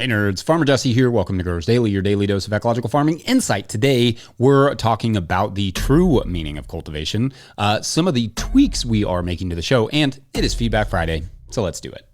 Hey nerds, Farmer Jesse here. Welcome to Growers Daily, your daily dose of ecological farming insight. Today, we're talking about the true meaning of cultivation, some of the tweaks we are making to the show, and it is Feedback Friday, so let's do it.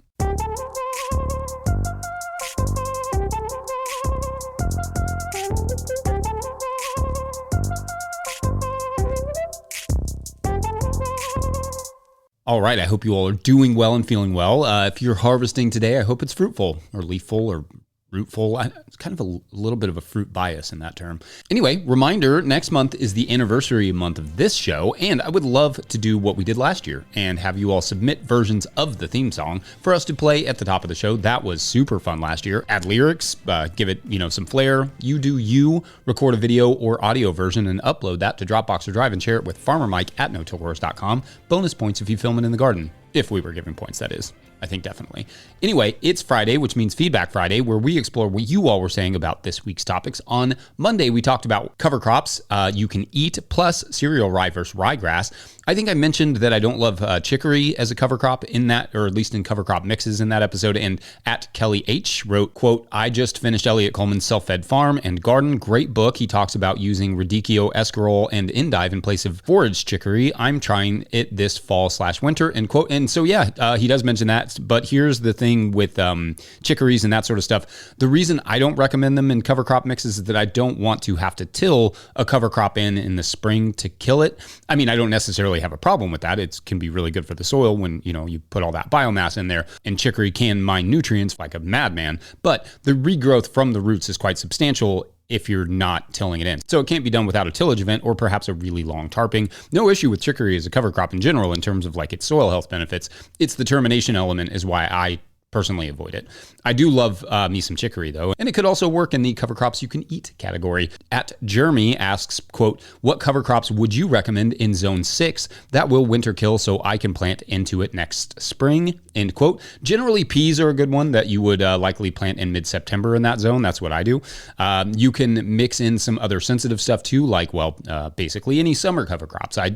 All right, I hope you all are doing well and feeling well. If you're harvesting today, I hope it's fruitful or leafful or rootful. It's kind of a little bit of a fruit bias in that term. Anyway, reminder, next month is the anniversary month of this show, and I would love to do what we did last year and have you all submit versions of the theme song for us to play at the top of the show. That was super fun last year. Add lyrics, give it, some flair. You record a video or audio version and upload that to Dropbox or Drive and share it with farmermike@notillgrowers.com. Bonus points if you film it in the garden. If we were giving points, that is. I think definitely. Anyway, it's Friday, which means Feedback Friday, where we explore what you all were saying about this week's topics. On Monday, we talked about cover crops you can eat, plus cereal rye versus ryegrass. I think I mentioned that I don't love chicory as a cover crop in that, or at least in cover crop mixes in that episode. And at Kelly H wrote, quote, I just finished Elliot Coleman's Self-Fed Farm and Garden. Great book. He talks about using radicchio, escarole, and endive in place of forage chicory. I'm trying it this fall/winter, end quote. And so, he does mention that. But here's the thing with chicories and that sort of stuff. The reason I don't recommend them in cover crop mixes is that I don't want to have to till a cover crop in the spring to kill it. I mean, I don't necessarily have a problem with that. It can be really good for the soil when, you put all that biomass in there, and chicory can mine nutrients like a madman. But the regrowth from the roots is quite substantial if you're not tilling it in. So it can't be done without a tillage event or perhaps a really long tarping. No issue with chicory as a cover crop in general in terms of its soil health benefits. It's the termination element is why I personally avoid it. I do love me some chicory though, and it could also work in the cover crops you can eat category. At Jeremy asks, quote, what cover crops would you recommend in zone 6 that will winter kill so I can plant into it next spring, end quote. Generally peas are a good one that you would likely plant in mid-September in that zone. That's what I do. You can mix in some other sensitive stuff too, basically any summer cover crops. I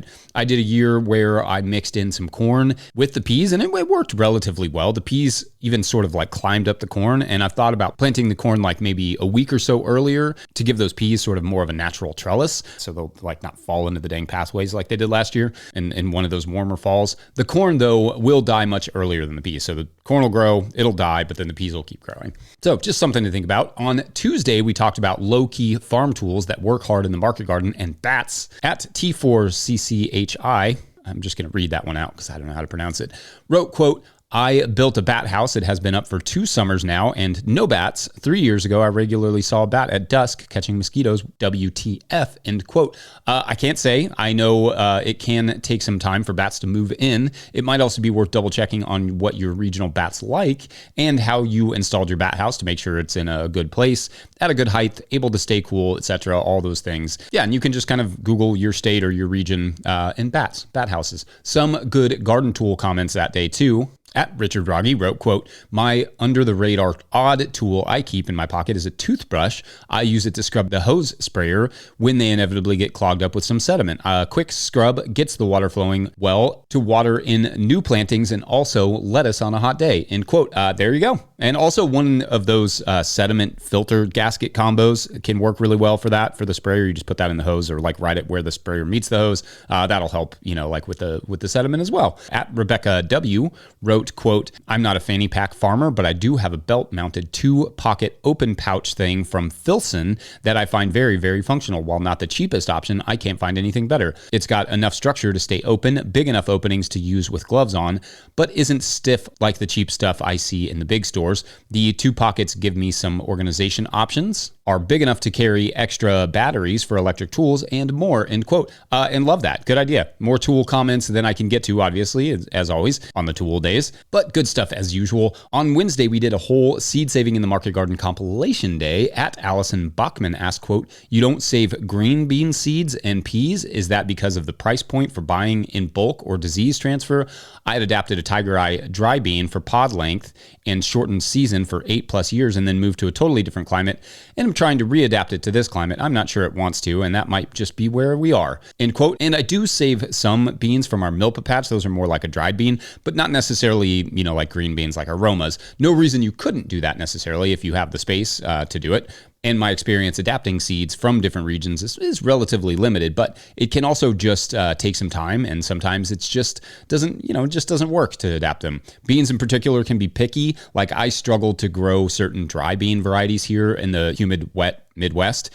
did a year where I mixed in some corn with the peas and it worked relatively well. The peas even sort of climbed up the corn, and I've thought about planting the corn maybe a week or so earlier to give those peas sort of more of a natural trellis so they'll not fall into the dang pathways like they did last year in one of those warmer falls. The corn though will die much earlier than the peas, so the corn will grow, it'll die, but then the peas will keep growing. So just something to think about. On Tuesday we talked about low-key farm tools that work hard in the market garden and bats. At T4CCHI, I'm just going to read that one out because I don't know how to pronounce it, wrote, quote, I built a bat house. It has been up for 2 summers now and no bats. 3 years ago, I regularly saw a bat at dusk catching mosquitoes. WTF, end quote. I can't say. I know it can take some time for bats to move in. It might also be worth double checking on what your regional bats like and how you installed your bat house to make sure it's in a good place, at a good height, able to stay cool, etc. All those things. Yeah, and you can just kind of Google your state or your region and bat houses. Some good garden tool comments that day too. At Richard Rogge wrote, quote, my under-the-radar odd tool I keep in my pocket is a toothbrush. I use it to scrub the hose sprayer when they inevitably get clogged up with some sediment. A quick scrub gets the water flowing well to water in new plantings and also lettuce on a hot day, end quote. There you go. And also one of those sediment filter gasket combos can work really well for that. For the sprayer, you just put that in the hose or right at where the sprayer meets the hose. That'll help, with the sediment as well. At Rebecca W wrote, quote, I'm not a fanny pack farmer, but I do have a belt-mounted 2-pocket open pouch thing from Filson that I find very, very functional. While not the cheapest option, I can't find anything better. It's got enough structure to stay open, big enough openings to use with gloves on, but isn't stiff like the cheap stuff I see in the big stores. The 2 pockets give me some organization options, are big enough to carry extra batteries for electric tools and more, end quote. And love that. Good idea. More tool comments than I can get to, obviously, as always, on the tool days. But good stuff as usual. On Wednesday, we did a whole seed saving in the market garden compilation day. At Allison Bachman asked, quote, you don't save green bean seeds and peas. Is that because of the price point for buying in bulk or disease transfer? I had adapted a Tiger Eye dry bean for pod length and shortened season for 8+ years and then moved to a totally different climate and I'm trying to readapt it to this climate. I'm not sure it wants to, and that might just be where we are. End quote. And I do save some beans from our milpa patch. Those are more like a dried bean, but not necessarily, like green beans, like aromas. No reason you couldn't do that necessarily if you have the space to do it. And my experience adapting seeds from different regions is relatively limited, but it can also just take some time, and sometimes it's just doesn't work to adapt them. Beans in particular can be picky. Like I struggle to grow certain dry bean varieties here in the humid, wet Midwest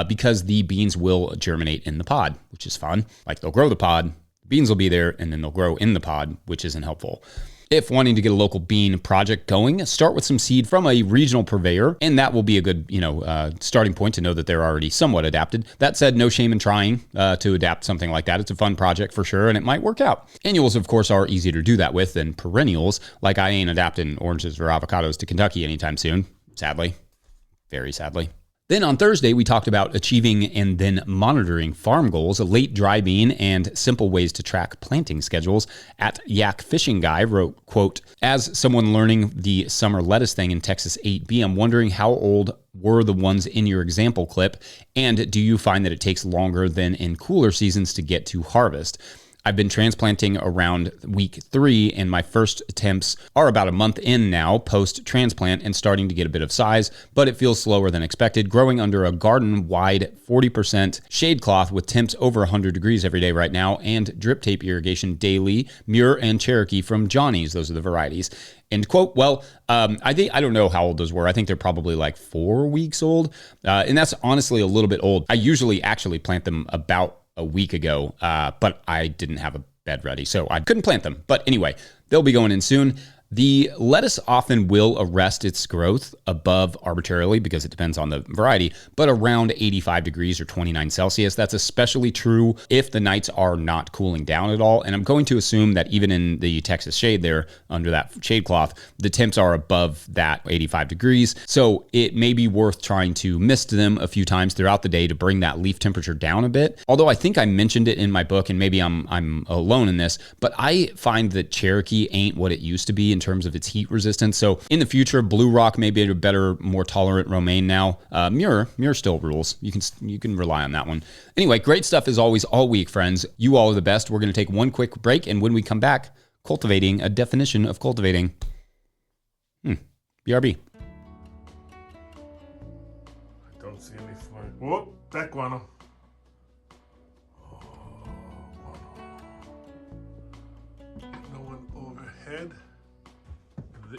because the beans will germinate in the pod, which is fun. Like they'll grow the pod, beans will be there, and then they'll grow in the pod, which isn't helpful. If wanting to get a local bean project going, start with some seed from a regional purveyor, and that will be a good, starting point to know that they're already somewhat adapted. That said, no shame in trying to adapt something like that. It's a fun project for sure, and it might work out. Annuals, of course, are easier to do that with than perennials. Like I ain't adapting oranges or avocados to Kentucky anytime soon, sadly, very sadly. Then on Thursday, we talked about achieving and then monitoring farm goals, a late dry bean, and simple ways to track planting schedules. At Yak Fishing Guy wrote, quote, as someone learning the summer lettuce thing in Texas 8B, I'm wondering how old were the ones in your example clip, and do you find that it takes longer than in cooler seasons to get to harvest? I've been transplanting around week 3, and my first attempts are about a month in now post-transplant and starting to get a bit of size, but it feels slower than expected. Growing under a garden-wide 40% shade cloth with temps over 100 degrees every day right now, and drip tape irrigation daily, Muir and Cherokee from Johnny's. Those are the varieties. End quote. Well, I don't know how old those were. I think they're probably like 4 weeks old, and that's honestly a little bit old. I usually actually plant them about a week ago, but I didn't have a bed ready, so I couldn't plant them. But anyway, they'll be going in soon. The lettuce often will arrest its growth above arbitrarily because it depends on the variety, but around 85 degrees or 29 Celsius. That's especially true if the nights are not cooling down at all. And I'm going to assume that even in the Texas shade there, under that shade cloth, the temps are above that 85 degrees. So it may be worth trying to mist them a few times throughout the day to bring that leaf temperature down a bit. Although I think I mentioned it in my book, and maybe I'm alone in this, but I find that Cherokee ain't what it used to be in terms of its heat resistance. So in the future, Blue Rock may be a better, more tolerant romaine now. Muir still rules. You can rely on that one. Anyway, great stuff as always all week, friends. You all are the best. We're going to take one quick break, and when we come back, cultivating, a definition of cultivating. BRB. I don't see any flying. Whoa, that guano. No one overhead.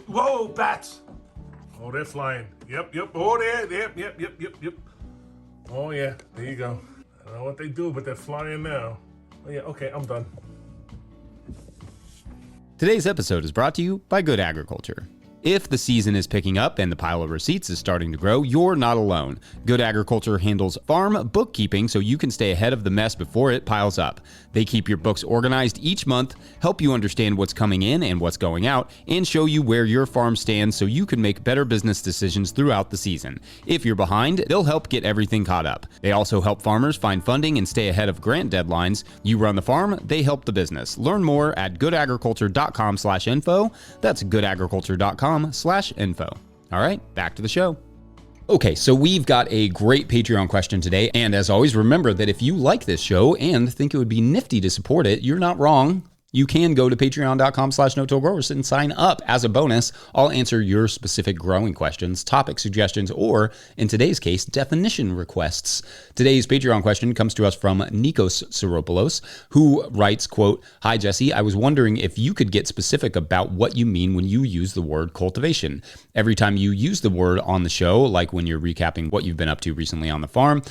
Whoa, bats! Oh, they're flying. Yep. Oh, there. Yep. Oh, yeah. There you go. I don't know what they do, but they're flying now. Oh, yeah. Okay, I'm done. Today's episode is brought to you by Good Agriculture. If the season is picking up and the pile of receipts is starting to grow, you're not alone. Good Agriculture handles farm bookkeeping so you can stay ahead of the mess before it piles up. They keep your books organized each month, help you understand what's coming in and what's going out, and show you where your farm stands so you can make better business decisions throughout the season. If you're behind, they'll help get everything caught up. They also help farmers find funding and stay ahead of grant deadlines. You run the farm, they help the business. Learn more at goodagriculture.com/info. That's goodagriculture.com/info. All right, back to the show. Okay, so we've got a great Patreon question today. And as always, remember that if you like this show and think it would be nifty to support it, you're not wrong. You can go to patreon.com/no-till-growers and sign up as a bonus. I'll answer your specific growing questions, topic suggestions, or in today's case, definition requests. Today's Patreon question comes to us from Nikos Siropoulos, who writes, quote, "Hi, Jesse. I was wondering if you could get specific about what you mean when you use the word cultivation. Every time you use the word on the show, like when you're recapping what you've been up to recently on the farm,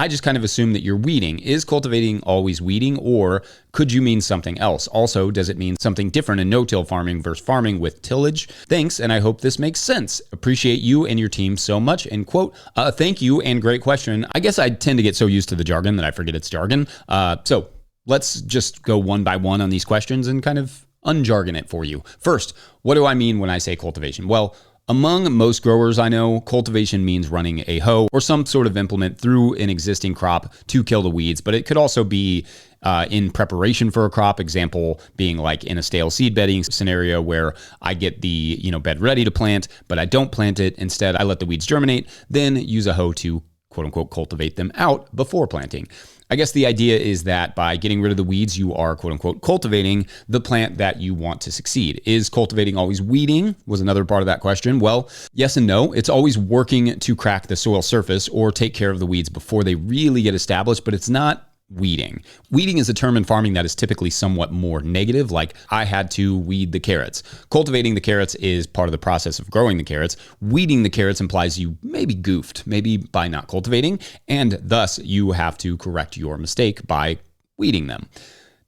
I just kind of assume that you're weeding. Is cultivating always weeding, or could you mean something else? Also, does it mean something different in no-till farming versus farming with tillage? Thanks, and I hope this makes sense. Appreciate you and your team so much." End quote. Thank you, and great question. I guess I tend to get so used to the jargon that I forget it's jargon. So let's just go one by one on these questions and kind of unjargon it for you. First, what do I mean when I say cultivation? Well, among most growers I know, cultivation means running a hoe or some sort of implement through an existing crop to kill the weeds, but it could also be in preparation for a crop. Example being like in a stale seed bedding scenario where I get the bed ready to plant, but I don't plant it. Instead, I let the weeds germinate, then use a hoe to quote unquote cultivate them out before planting. I guess the idea is that by getting rid of the weeds, you are quote unquote cultivating the plant that you want to succeed. Is cultivating always weeding? Was another part of that question. Well, yes and no. It's always working to crack the soil surface or take care of the weeds before they really get established, but it's not weeding. Weeding is a term in farming that is typically somewhat more negative, like I had to weed the carrots. Cultivating the carrots is part of the process of growing the carrots. Weeding the carrots implies you maybe goofed, maybe by not cultivating, and thus you have to correct your mistake by weeding them.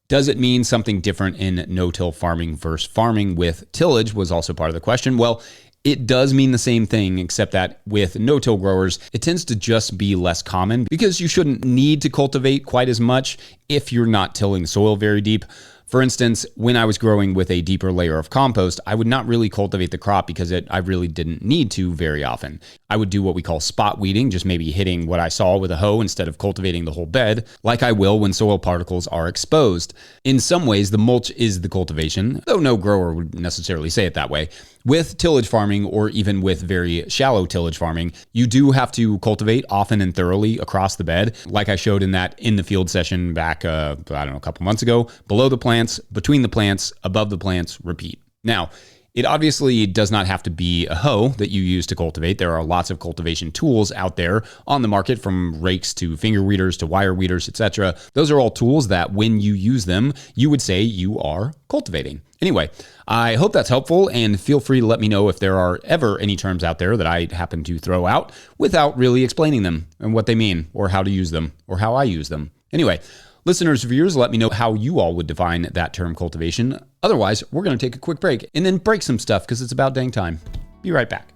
Does it mean something different in no-till farming versus farming with tillage was also part of the question. Well, it does mean the same thing, except that with no-till growers, it tends to just be less common because you shouldn't need to cultivate quite as much if you're not tilling the soil very deep. For instance, when I was growing with a deeper layer of compost, I would not really cultivate the crop because I really didn't need to very often. I would do what we call spot weeding, just maybe hitting what I saw with a hoe instead of cultivating the whole bed, like I will when soil particles are exposed. In some ways, the mulch is the cultivation, though no grower would necessarily say it that way. With tillage farming, or even with very shallow tillage farming, you do have to cultivate often and thoroughly across the bed, like I showed in that in the field session back, a couple months ago. Below the plants, between the plants, above the plants, repeat. Now, it obviously does not have to be a hoe that you use to cultivate. There are lots of cultivation tools out there on the market, from rakes to finger weeders to wire weeders, etc. Those are all tools that when you use them, you would say you are cultivating. Anyway, I hope that's helpful, and feel free to let me know if there are ever any terms out there that I happen to throw out without really explaining them and what they mean or how to use them or how I use them. Anyway, listeners, viewers, let me know how you all would define that term cultivation. Otherwise, we're going to take a quick break and then break some stuff because it's about dang time. Be right back.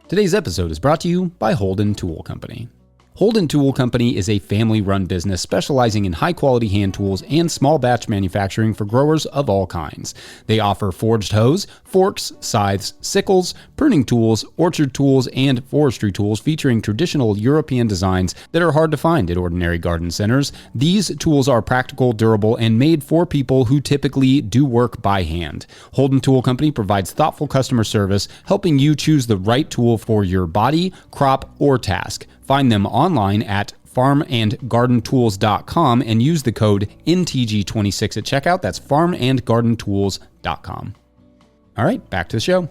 Today's episode is brought to you by Holden Tool Company. Holden Tool Company is a family-run business specializing in high-quality hand tools and small batch manufacturing for growers of all kinds. They offer forged hoes, forks, scythes, sickles, pruning tools, orchard tools, and forestry tools featuring traditional European designs that are hard to find at ordinary garden centers. These tools are practical, durable, and made for people who typically do work by hand. Holden Tool Company provides thoughtful customer service, helping you choose the right tool for your body, crop, or task. Find them online at farmandgardentools.com and use the code NTG26 at checkout. That's farmandgardentools.com. All right, back to the show.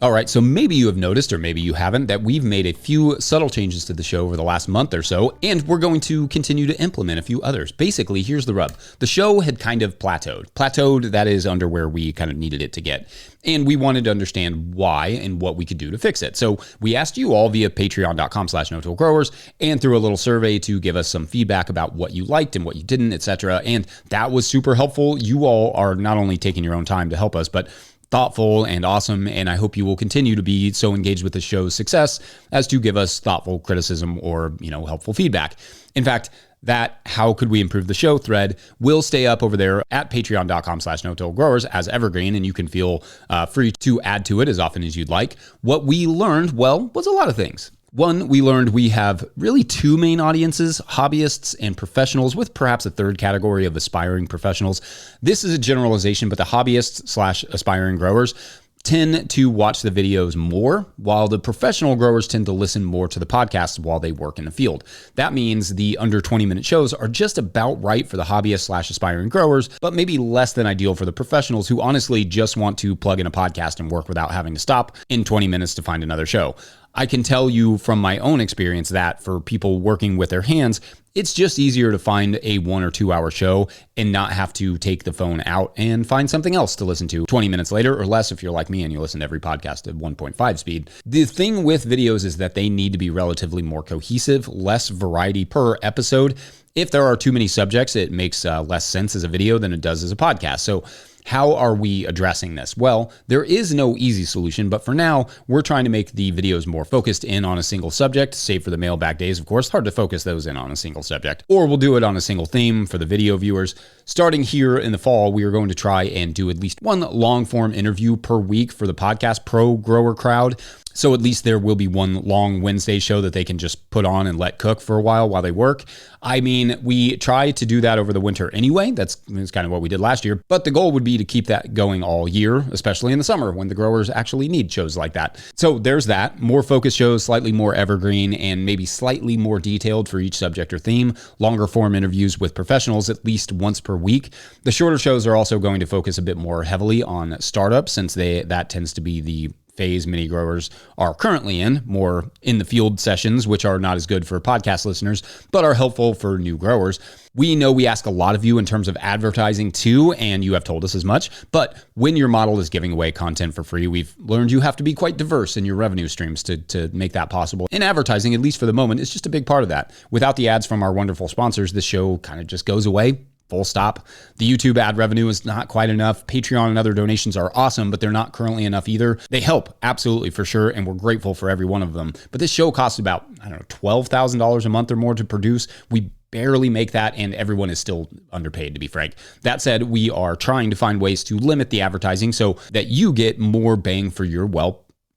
All right, so maybe you have noticed, or maybe you haven't, that we've made a few subtle changes to the show over the last month or so, and we're going to continue to implement a few others. Basically, here's the rub. The show had kind of plateaued. Plateaued, that is, under where we kind of needed it to get. And we wanted to understand why and what we could do to fix it. So we asked you all via patreon.com/no-till-growers and through a little survey to give us some feedback about what you liked and what you didn't, etc. And that was super helpful. You all are not only taking your own time to help us, but thoughtful and awesome, and I hope you will continue to be so engaged with the show's success as to give us thoughtful criticism or, helpful feedback. In fact, that how could we improve the show thread will stay up over there at patreon.com/no-till-growers as evergreen, and you can feel free to add to it as often as you'd like. What we learned, was a lot of things. One, we learned we have really two main audiences, hobbyists and professionals, with perhaps a third category of aspiring professionals. This is a generalization, but the hobbyists/aspiring growers tend to watch the videos more, while the professional growers tend to listen more to the podcasts while they work in the field. That means the under 20-minute shows are just about right for the hobbyist/aspiring growers, but maybe less than ideal for the professionals who honestly just want to plug in a podcast and work without having to stop in 20 minutes to find another show. I can tell you from my own experience that for people working with their hands, it's just easier to find a 1 or 2 hour show and not have to take the phone out and find something else to listen to 20 minutes later or less if you're like me and you listen to every podcast at 1.5 speed. The thing with videos is that they need to be relatively more cohesive, less variety per episode. If there are too many subjects, it makes less sense as a video than it does as a podcast. So how are we addressing this? Well, there is no easy solution, but for now, we're trying to make the videos more focused in on a single subject, save for the mailbag days, of course. Hard to focus those in on a single subject. Or we'll do it on a single theme for the video viewers. Starting here in the fall, we are going to try and do at least one long-form interview per week for the podcast pro grower crowd. So at least there will be one long Wednesday show that they can just put on and let cook for a while they work. I mean, we try to do that over the winter anyway. That's kind of what we did last year. But the goal would be to keep that going all year, especially in the summer when the growers actually need shows like that. So there's that. More focus shows, slightly more evergreen, and maybe slightly more detailed for each subject or theme. Longer form interviews with professionals at least once per week. The shorter shows are also going to focus a bit more heavily on startups, since that tends to be the phase many growers are currently in, more in the field sessions, which are not as good for podcast listeners, but are helpful for new growers. We know we ask a lot of you in terms of advertising too, and you have told us as much, but when your model is giving away content for free, we've learned you have to be quite diverse in your revenue streams to make that possible. And advertising, at least for the moment, is just a big part of that. Without the ads from our wonderful sponsors, this show kind of just goes away. Full stop. The YouTube ad revenue is not quite enough. Patreon and other donations are awesome, but they're not currently enough either. They help, absolutely, for sure, and we're grateful for every one of them. But this show costs about, $12,000 a month or more to produce. We barely make that, and everyone is still underpaid, to be frank. That said, we are trying to find ways to limit the advertising so that you get more bang for your,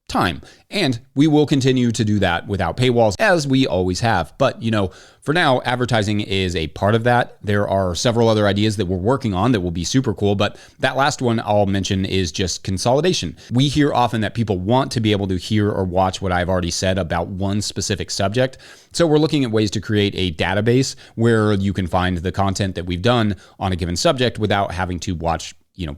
time. And we will continue to do that without paywalls, as we always have. But, for now, advertising is a part of that. There are several other ideas that we're working on that will be super cool, but that last one I'll mention is just consolidation. We hear often that people want to be able to hear or watch what I've already said about one specific subject. So we're looking at ways to create a database where you can find the content that we've done on a given subject without having to watch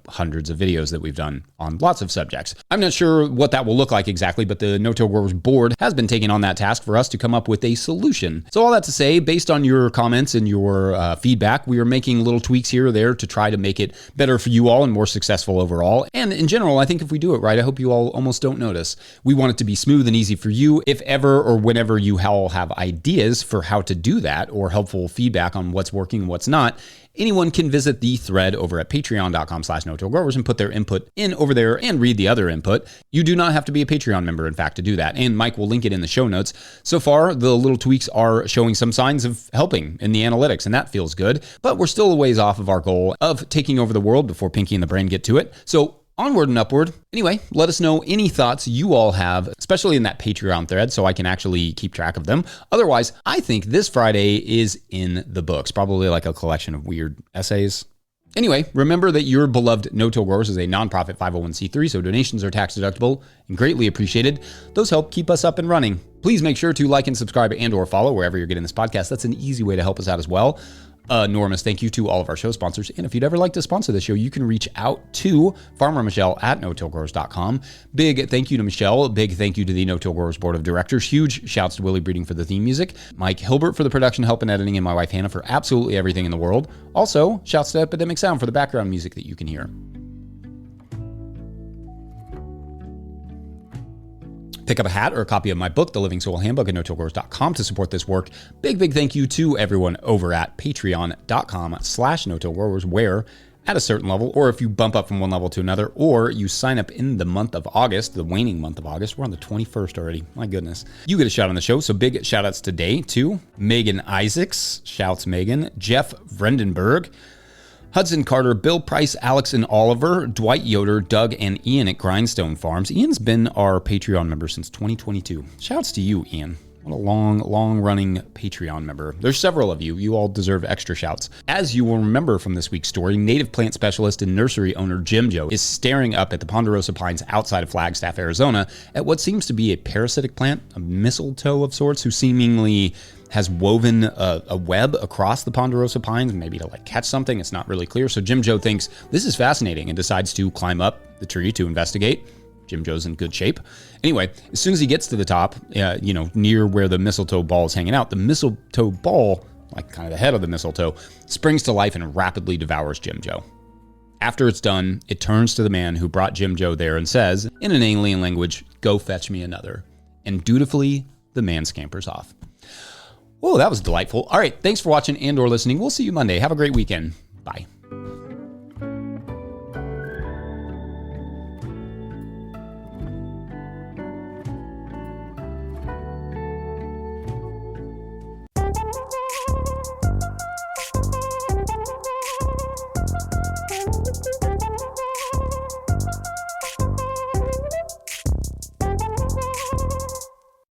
hundreds of videos that we've done on lots of subjects. I'm not sure what that will look like exactly, but the No-Till Growers board has been taking on that task for us to come up with a solution. So all that to say, based on your comments and your feedback, we are making little tweaks here or there to try to make it better for you all and more successful overall. And in general, I think if we do it right, I hope you all almost don't notice. We want it to be smooth and easy for you. If ever or whenever you all have ideas for how to do that or helpful feedback on what's working and what's not, anyone can visit the thread over at patreon.com/no-till-growers and put their input in over there and read the other input. You do not have to be a Patreon member, in fact, to do that. And Mike will link it in the show notes. So far, the little tweaks are showing some signs of helping in the analytics, and that feels good. But we're still a ways off of our goal of taking over the world before Pinky and the Brain get to it. So onward and upward. Anyway, let us know any thoughts you all have, especially in that Patreon thread, so I can actually keep track of them. Otherwise, I think this Friday is in the books, probably like a collection of weird essays. Anyway, remember that your beloved No-Till Growers is a nonprofit 501c3, so donations are tax deductible and greatly appreciated. Those help keep us up and running. Please make sure to like and subscribe and or follow wherever you're getting this podcast. That's an easy way to help us out as well. Enormous thank you to all of our show sponsors. And if you'd ever like to sponsor the show, you can reach out to Farmer Michelle at no-tillgrowers.com. Big thank you to Michelle. Big thank you to the No-Till Growers Board of Directors. Huge shouts to Willie Breeding for the theme music, Mike Hilbert for the production, help and editing, and my wife Hannah for absolutely everything in the world. Also, shouts to Epidemic Sound for the background music that you can hear. Pick up a hat or a copy of my book, The Living Soil Handbook, at no-tillgrowers.com to support this work. Big thank you to everyone over at patreon.com/no-tillgrowers, where at a certain level, or if you bump up from one level to another, or you sign up in the month of August, the waning month of August. We're on the 21st already. My goodness. You get a shout on the show. So big shout outs today to Megan Isaacs. Shouts Megan. Jeff Vrendenberg. Hudson Carter, Bill Price, Alex and Oliver, Dwight Yoder, Doug, and Ian at Grindstone Farms. Ian's been our Patreon member since 2022. Shouts to you, Ian. What a long-running Patreon member. There's several of you. You all deserve extra shouts. As you will remember from this week's story, native plant specialist and nursery owner Jim Joe is staring up at the ponderosa pines outside of Flagstaff, Arizona, at what seems to be a parasitic plant, a mistletoe of sorts, who seemingly has woven a web across the ponderosa pines, maybe to catch something. It's not really clear. So Jim Joe thinks this is fascinating and decides to climb up the tree to investigate. Jim Joe's in good shape. Anyway, as soon as he gets to the top, near where the mistletoe ball is hanging out, the mistletoe ball, like kind of the head of the mistletoe, springs to life and rapidly devours Jim Joe. After it's done, it turns to the man who brought Jim Joe there and says, in an alien language, "Go fetch me another." And dutifully, the man scampers off. Oh, that was delightful. All right, thanks for watching and or listening. We'll see you Monday. Have a great weekend. Bye.